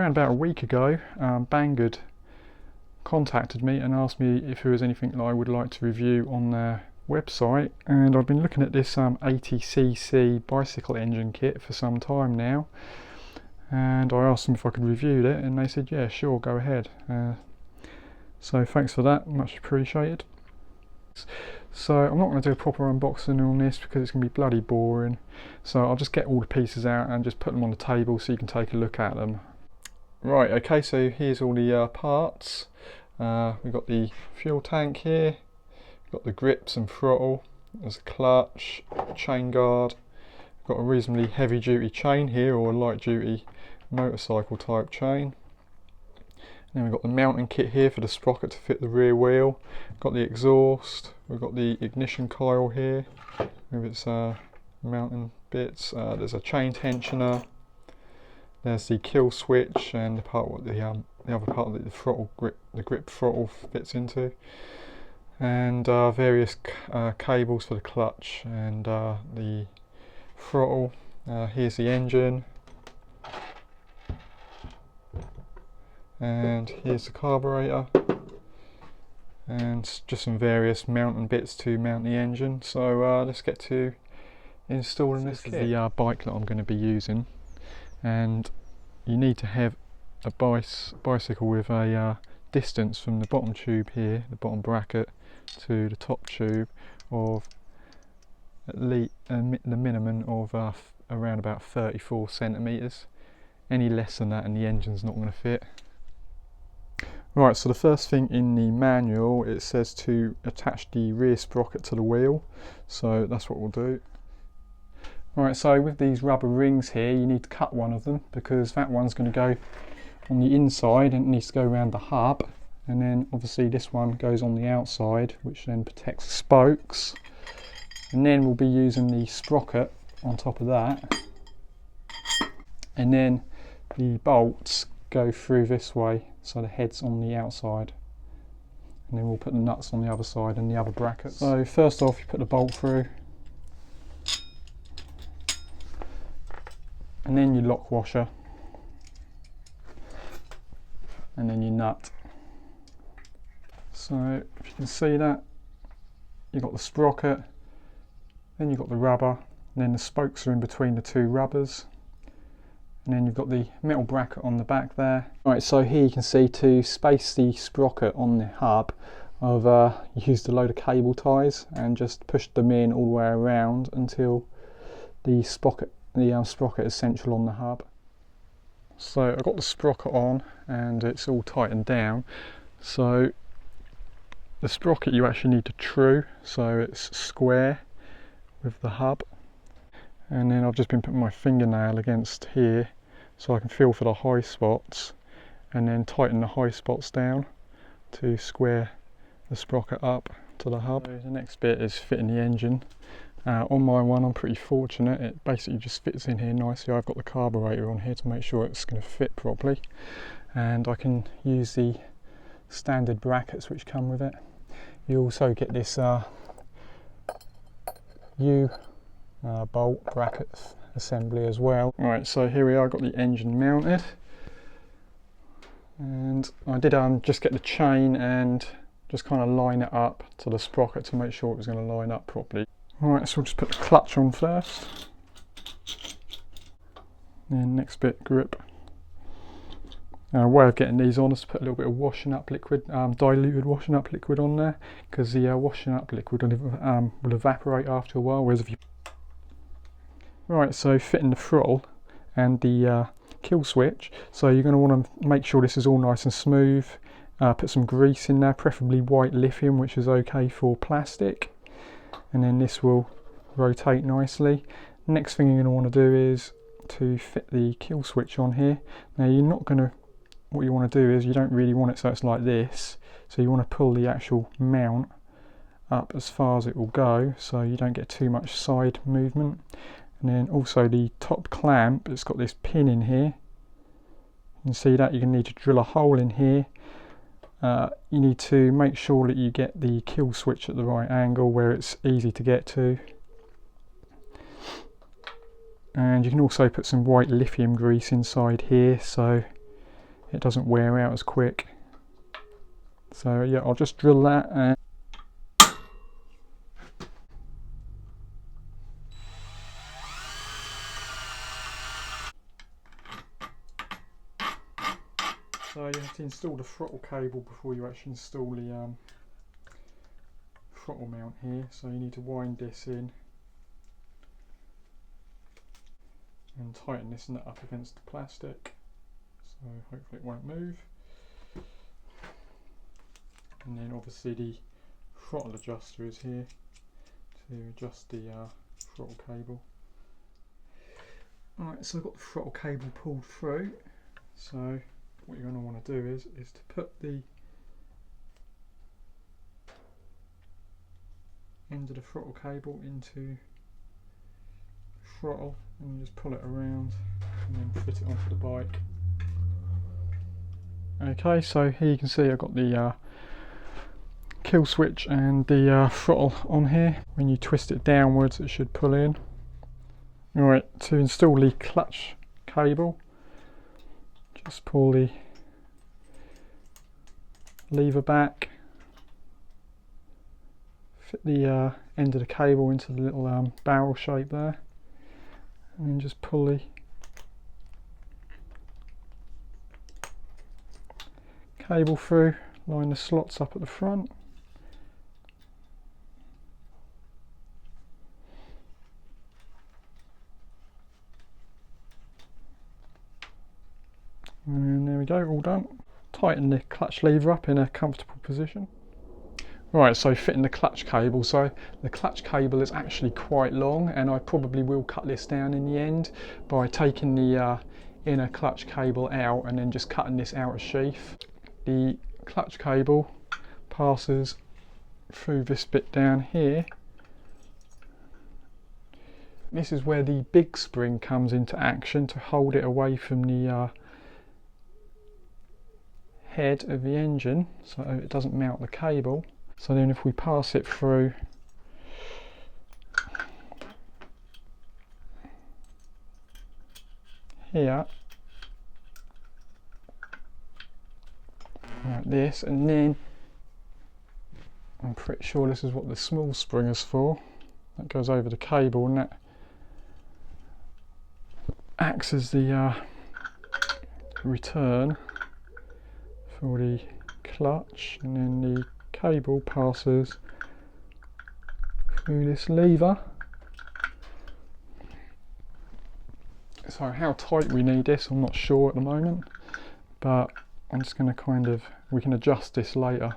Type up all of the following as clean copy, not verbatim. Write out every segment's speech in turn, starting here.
around about a week ago, Banggood contacted me and asked me if there was anything that I would like to review on their website, and I've been looking at this 80cc bicycle engine kit for some time now, and I asked them if I could review it, and they said yeah, sure, go ahead. So thanks for that, much appreciated. So I'm not going to do a proper unboxing on this because it's going to be bloody boring, so I'll just get all the pieces out and just put them on the table so you can take a look at them. Right, okay, so here's all the parts. We've got the fuel tank here, we've got the grips and throttle, there's a clutch, a chain guard, we've got a reasonably heavy duty chain here, or a light duty motorcycle type chain. Then we've got the mounting kit here for the sprocket to fit the rear wheel, got the exhaust, we've got the ignition coil here with its mounting bits, there's a chain tensioner, there's the kill switch and the part what the other part that the throttle grip, the grip throttle fits into, and various cables for the clutch and the throttle. Here's the engine, and here's the carburetor, and just some various mounting bits to mount the engine. So let's get to installing this kit. This is the bike that I'm going to be using, and you need to have a bicycle with a distance from the bottom tube here, the bottom bracket, to the top tube of at least the minimum of around about 34 centimeters. Any less than that and the engine's not going to fit. Right, so the first thing in the manual, it says to attach the rear sprocket to the wheel, so that's what we'll do. Right, so with these rubber rings here, you need to cut one of them because that one's going to go on the inside and it needs to go around the hub, and then obviously this one goes on the outside, which then protects the spokes, and then we'll be using the sprocket on top of that, and then the bolts go through this way, so the head's on the outside, and then we'll put the nuts on the other side and the other brackets. So first off, you put the bolt through, and then your lock washer, and then your nut. So if you can see that, you've got the sprocket, then you've got the rubber, and then the spokes are in between the two rubbers, and then you've got the metal bracket on the back there. Right, so here you can see to space the sprocket on the hub, I've used a load of cable ties and just pushed them in all the way around until the sprocket is central on the hub. So I've got the sprocket on and it's all tightened down. So the sprocket you actually need to true, so it's square with the hub. And then I've just been putting my fingernail against here so I can feel for the high spots, and then tighten the high spots down to square the sprocket up to the hub. So the next bit is fitting the engine. On my one, I'm pretty fortunate, it basically just fits in here nicely. I've got the carburetor on here to make sure it's going to fit properly, and I can use the standard brackets which come with it. You also get this bolt brackets assembly as well. Right, so here we are, got the engine mounted, and I did just get the chain and just kind of line it up to the sprocket to make sure it was going to line up properly. Right, so we'll just put the clutch on first, then next bit grip. Way of getting these on is to put a little bit of washing up liquid, diluted washing up liquid on there, because the washing up liquid will evaporate after a while, whereas if you... Right, so fitting the throttle and the kill switch, so you're going to want to make sure this is all nice and smooth. Put some grease in there, preferably white lithium, which is okay for plastic, and then this will rotate nicely. Next thing you're going to want to do is to fit the kill switch on here. Now you're not going to, what you want to do is, you don't really want it so it's like this, so you want to pull the actual mount up as far as it will go so you don't get too much side movement. And then also the top clamp, it's got this pin in here. You can see that you're going to need to drill a hole in here. You need to make sure that you get the kill switch at the right angle where it's easy to get to. And you can also put some white lithium grease inside here, so it doesn't wear out as quick. So yeah, I'll just drill that and so you have to install the throttle cable before you actually install the throttle mount here. So you need to wind this in and tighten this nut up against the plastic, so hopefully it won't move. And then obviously the throttle adjuster is here to adjust the throttle cable. Alright, so I've got the throttle cable pulled through. So what you're going to want to do is to put the end of the throttle cable into throttle and just pull it around and then fit it onto the bike. Okay, so here you can see I've got the kill switch and the throttle on here. When you twist it downwards it should pull in. Alright, to install the clutch cable, just pull the lever back, fit the end of the cable into the little barrel shape there, and then just pull the cable through, line the slots up at the front. And there we go, all done. Tighten the clutch lever up in a comfortable position. Right, so fitting the clutch cable. So the clutch cable is actually quite long, and I probably will cut this down in the end by taking the inner clutch cable out and then just cutting this outer sheath. The clutch cable passes through this bit down here. This is where the big spring comes into action to hold it away from the head of the engine, so it doesn't mount the cable. So then if we pass it through here like this, and then I'm pretty sure this is what the small spring is for, that goes over the cable, and that acts as the return for the clutch, and then the cable passes through this lever. So how tight we need this, I'm not sure at the moment, but I'm just going to we can adjust this later.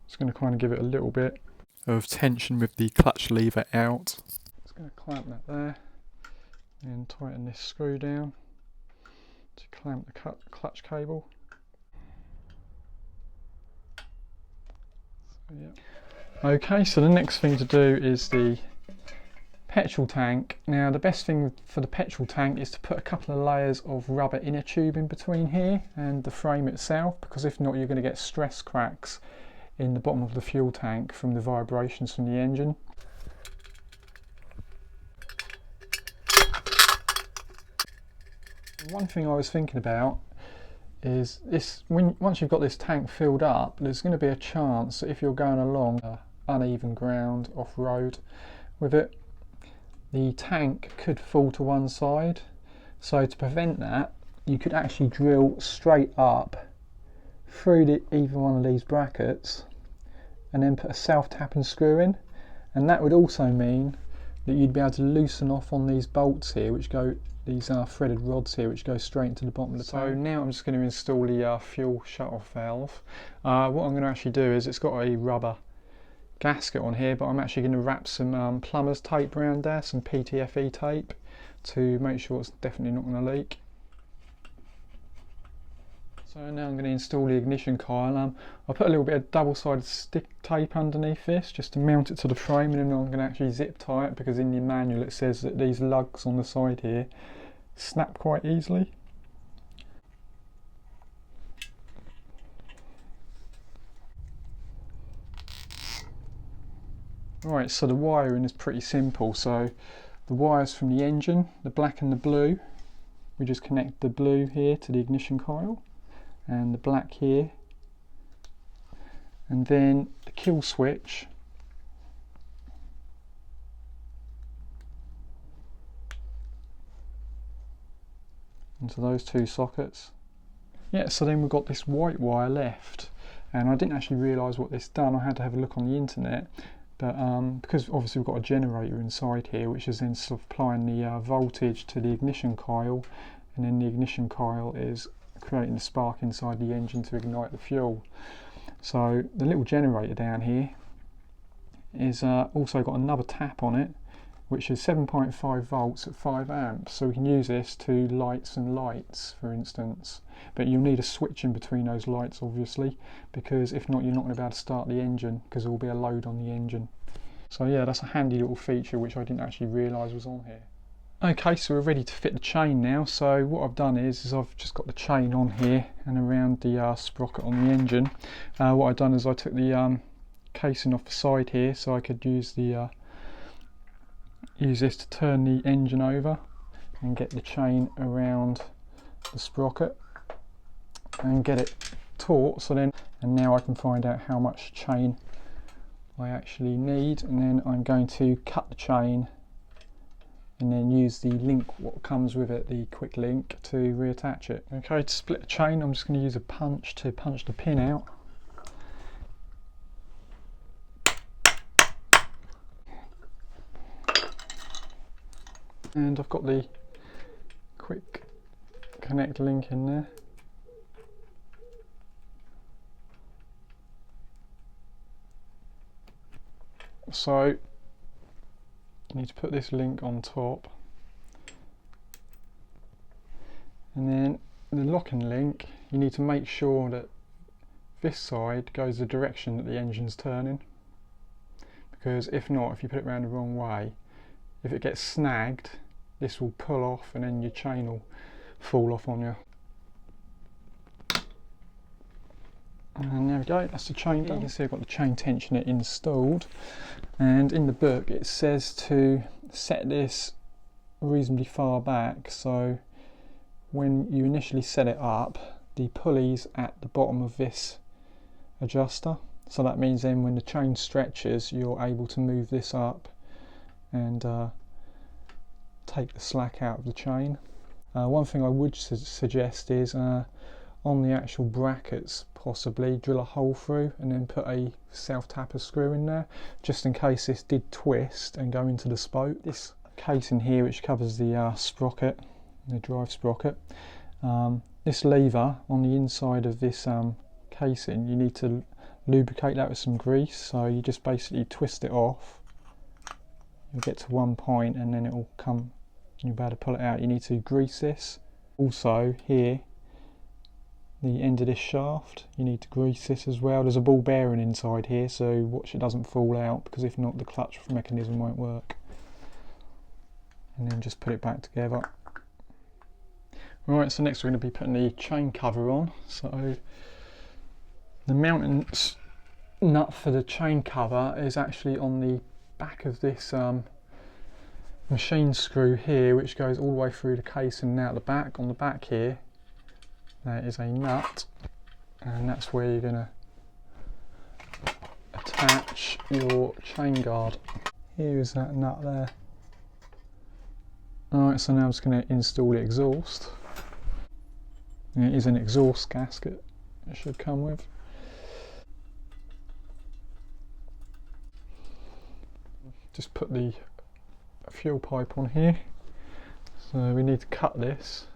Just going to kind of give it a little bit of tension with the clutch lever out. Just going to clamp that there and tighten this screw down to clamp the clutch cable. Yeah. Okay, so the next thing to do is the petrol tank. Now the best thing for the petrol tank is to put a couple of layers of rubber inner tube in between here and the frame itself, because if not you're going to get stress cracks in the bottom of the fuel tank from the vibrations from the engine. One thing I was thinking about is this: once you've got this tank filled up, there's going to be a chance that if you're going along uneven ground off-road with it, the tank could fall to one side. So to prevent that, you could actually drill straight up through either one of these brackets and then put a self-tapping screw in, and that would also mean that you'd be able to loosen off on these bolts here, which go, these are threaded rods here, which go straight into the bottom of the tank. So now I'm just going to install the fuel shut-off valve. What I'm going to actually do is, it's got a rubber gasket on here, but I'm actually going to wrap some plumber's tape around there, some PTFE tape, to make sure it's definitely not going to leak. So now I'm going to install the ignition coil. I put a little bit of double-sided stick tape underneath this just to mount it to the frame, and then I'm going to actually zip tie it, because in the manual it says that these lugs on the side here snap quite easily. Right, so the wiring is pretty simple. So the wires from the engine, the black and the blue, we just connect the blue here to the ignition coil, and the black here, and then the kill switch into those two sockets. Yeah, so then we've got this white wire left, and I didn't actually realise what this done. I had to have a look on the internet, but because obviously we've got a generator inside here which is then supplying the voltage to the ignition coil, and then the ignition coil is creating the spark inside the engine to ignite the fuel. So the little generator down here is also got another tap on it, which is 7.5 volts at 5 amps, so we can use this to lights and lights, for instance. But you'll need a switch in between those lights, obviously, because if not, you're not going to be able to start the engine, because there will be a load on the engine. So yeah, that's a handy little feature which I didn't actually realise was on here. Okay, so we're ready to fit the chain now. So what I've done is I've just got the chain on here and around the sprocket on the engine. What I've done is I took the casing off the side here, so I could use the use this to turn the engine over and get the chain around the sprocket and get it taut. So then, and now I can find out how much chain I actually need, and then I'm going to cut the chain and then use the link what comes with it, the quick link, to reattach it. Okay, to split the chain I'm just going to use a punch to punch the pin out. And I've got the quick connect link in there. So you need to put this link on top, and then the locking link, you need to make sure that this side goes the direction that the engine's turning, because if not, if you put it around the wrong way, if it gets snagged, this will pull off and then your chain will fall off on you. And there we go, that's the chain done. You can see I've got the chain tensioner installed, and in the book it says to set this reasonably far back, so when you initially set it up, the pulley's at the bottom of this adjuster, so that means then when the chain stretches you're able to move this up and take the slack out of the chain. One thing I would suggest is on the actual brackets, possibly drill a hole through and then put a self-tapper screw in there, just in case this did twist and go into the spoke. This casing here, which covers the sprocket, the drive sprocket, this lever on the inside of this casing, you need to lubricate that with some grease. So you just basically twist it off, you'll get to one point and then it will come, you'll be able to pull it out. You need to grease this. Also here, the end of this shaft, you need to grease this as well. There's a ball bearing inside here, so watch it doesn't fall out, because if not the clutch mechanism won't work. And then just put it back together. Right, so next we're going to be putting the chain cover on. So the mounting nut for the chain cover is actually on the back of this machine screw here, which goes all the way through the casing and out the back. On the back here there is a nut, and that's where you're going to attach your chain guard. Here is that nut there. Alright, so now I'm just going to install the exhaust. And it is an exhaust gasket it should come with. Just put the fuel pipe on here. So we need to cut this.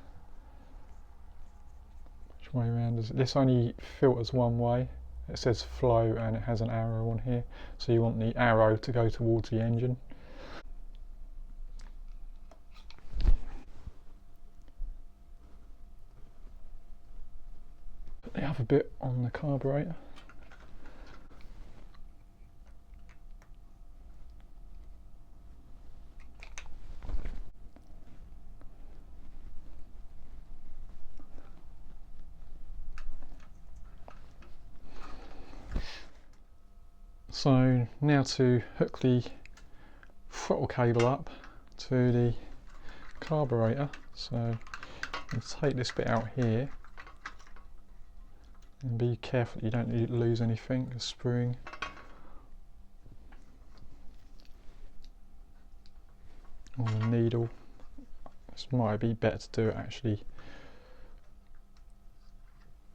Which way around is it? This only filters one way. It says flow and it has an arrow on here. So you want the arrow to go towards the engine. Put the other bit on the carburetor. So now to hook the throttle cable up to the carburetor. So you take this bit out here And be careful you don't lose anything, the spring. Or the needle. This might be better to do it actually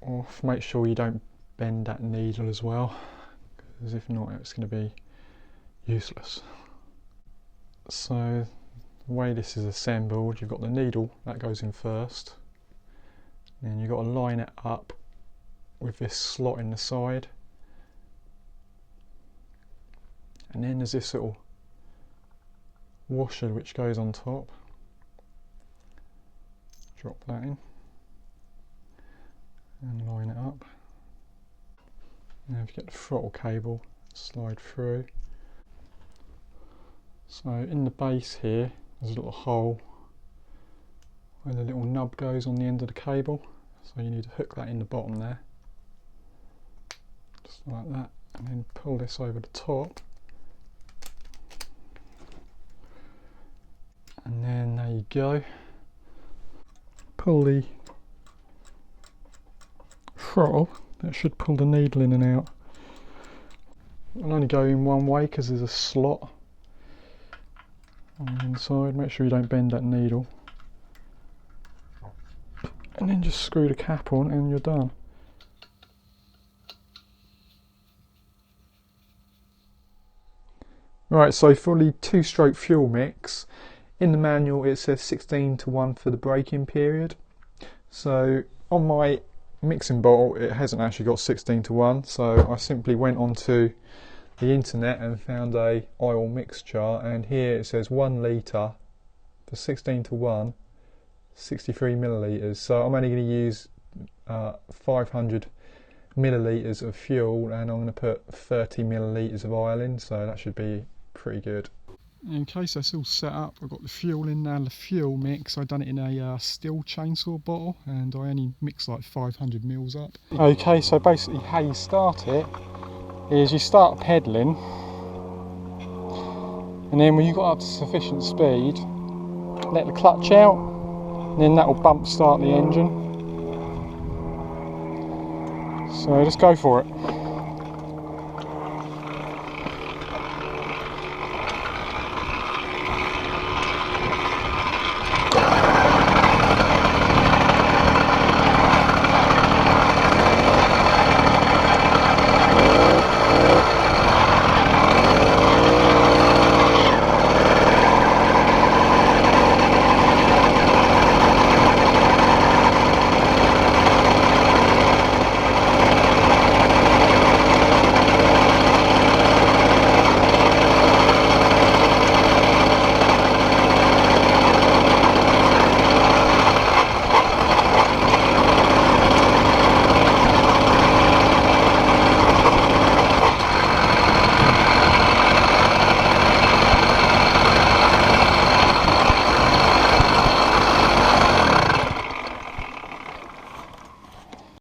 off. Make sure you don't bend that needle as well, because if not it's going to be useless. So the way this is assembled, you've got the needle that goes in first, and you've got to line it up with this slot in the side, and then there's this little washer which goes on top. Drop that in and line it up. Now if you get the throttle cable, slide through. So in the base here there's a little hole where the little nub goes on the end of the cable, so you need to hook that in the bottom there, just like that, and then pull this over the top, and then there you go. Pull the throttle, that should pull the needle in and out. It'll only go in one way because there's a slot on the inside. Make sure you don't bend that needle, and then just screw the cap on and you're done. Right, so for the 2-stroke fuel mix, in the manual it says 16:1 for the braking period. So on my mixing bottle it hasn't actually got 16:1, so I simply went onto the internet and found a oil mix chart, and here it says 1 litre for 16:1, 63 millilitres. So I'm only going to use 500 millilitres of fuel, and I'm going to put 30 millilitres of oil in, so that should be pretty good. In case that's all set up, I've got the fuel in now. The fuel mix, I've done it in a steel chainsaw bottle, and I only mixed like 500 mils up. Okay, so basically how you start it is you start pedalling, and then when you've got up to sufficient speed, let the clutch out, and then that will bump start the engine. So just go for it.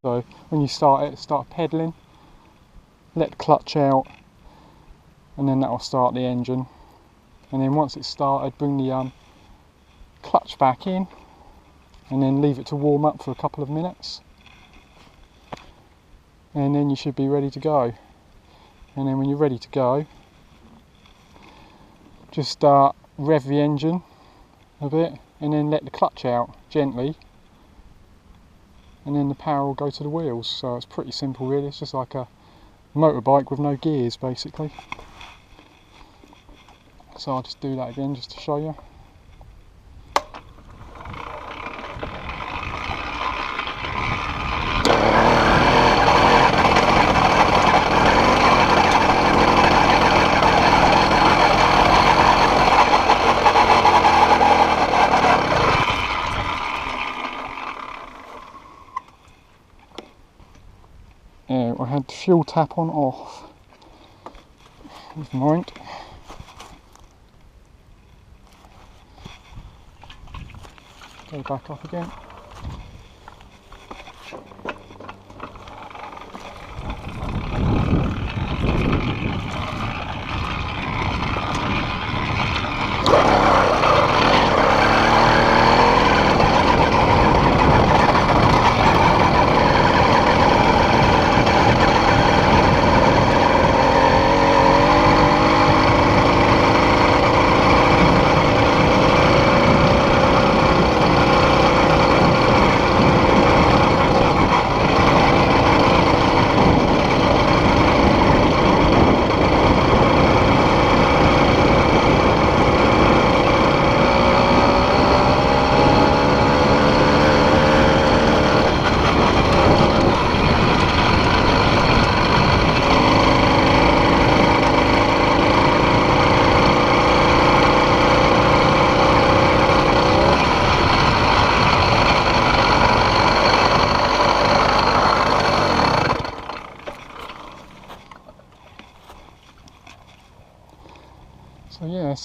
So when you start it, start pedalling, let the clutch out, and then that will start the engine. And then once it's started, bring the clutch back in, and then leave it to warm up for a couple of minutes. And then you should be ready to go. And then when you're ready to go, just rev the engine a bit, and then let the clutch out gently, and then the power will go to the wheels. So it's pretty simple really, it's just like a motorbike with no gears basically. So I'll just do that again just to show you. I had the fuel tap on off. Never mind. Go back up again.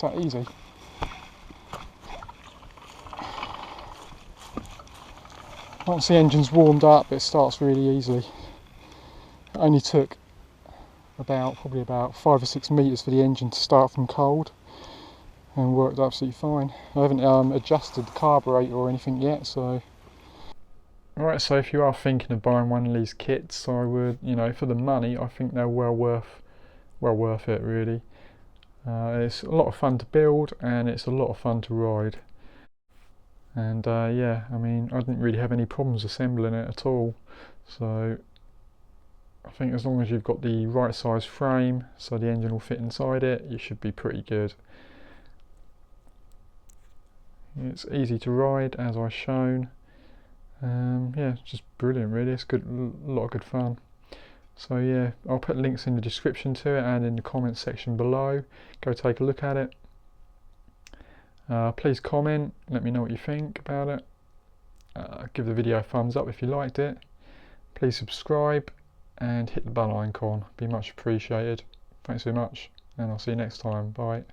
it's that easy. Once the engine's warmed up, it starts really easily. It only took probably about 5 or 6 metres for the engine to start from cold, and worked absolutely fine. I haven't adjusted the carburetor or anything yet, so. Alright, so if you are thinking of buying one of these kits, I would, you know, for the money, I think they're well worth it, really. It's a lot of fun to build, and it's a lot of fun to ride. And yeah, I mean, I didn't really have any problems assembling it at all. So I think as long as you've got the right size frame, so the engine will fit inside it, you should be pretty good. It's easy to ride, as I've shown. Yeah, it's just brilliant, really. It's good, a lot of good fun. So yeah, I'll put links in the description to it and in the comments section below. Go take a look at it. Please comment, let me know what you think about it. Give the video a thumbs up if you liked it. Please subscribe and hit the bell icon, be much appreciated. Thanks very much, and I'll see you next time. Bye.